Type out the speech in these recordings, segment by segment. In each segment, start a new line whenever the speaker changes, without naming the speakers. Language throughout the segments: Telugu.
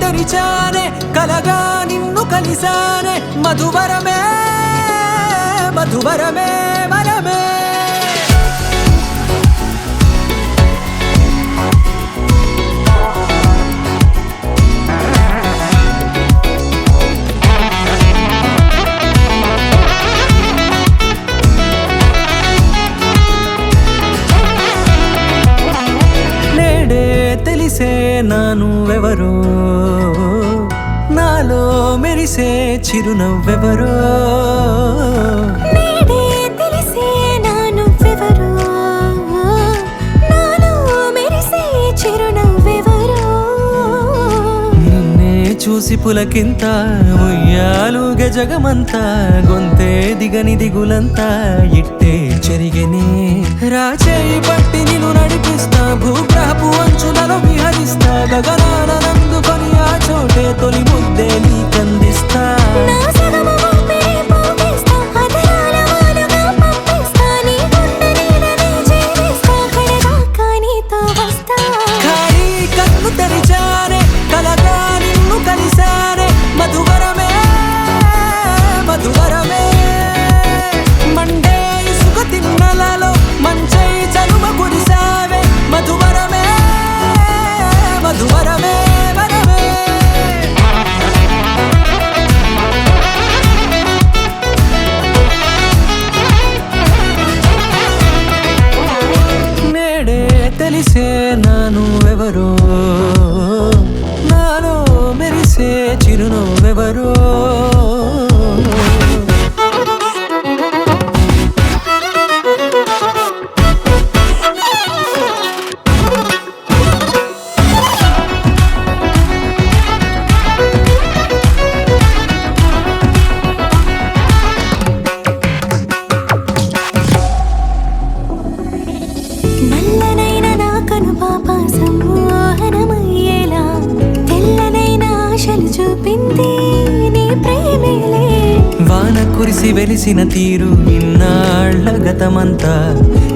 తెరిచానే కలగా నిన్ను కలిసానే మధువరమే మధువరమే వరమే తెలిసే నానువెవరో నాలో మెరిసే చిరునవ్వెవరో
నేడే తెలిసే నానువెవరో నాలో మెరిసే చిరునవ్వెవరో
నిన్నే చూసి పులకింత ఉయ్యాలుగ జగమంతా గొంతే దిగని దిగులంతా ఇట్టే చెరిగెనే రాచేయి పట్టి నిన్ను నడిపిస్తా భూగ్రహపు అంచులలో విహరిస్తా గగనాన నందుకొని ఆ చోటే తొలి ముద్దే నీకందిస్తా
నా సగము ఊపిరి పోగేస్తా అదరాల వాలుగా పంపిస్తా నీ గుండె నీడనే చేరేస్తా కడదాకా నీతో వస్తా
ఖాళీ కన్ను తెరిచానే కలగా నిన్ను కలిసానే మధువరమే మధువరమే మండే ఇసుక తిన్నలలో మంచై చలువ కురిసావే మధువరమే మధువరమే వరమే నేడే తెలిసే నానువెవరో నాలో మెరిసే చిరునవ్వెవరో
నల్లనైన నా కనుపాప సమ్మోహనమయ్యేలా తెల్లనైన ఆశలు చూపింది నీ ప్రేమేలే
వాన కురిసి వెలిసిన తీరు ఇన్నాళ్ల గతమంతా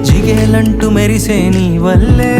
జిగేలంటూ మెరిసే నీ వల్లే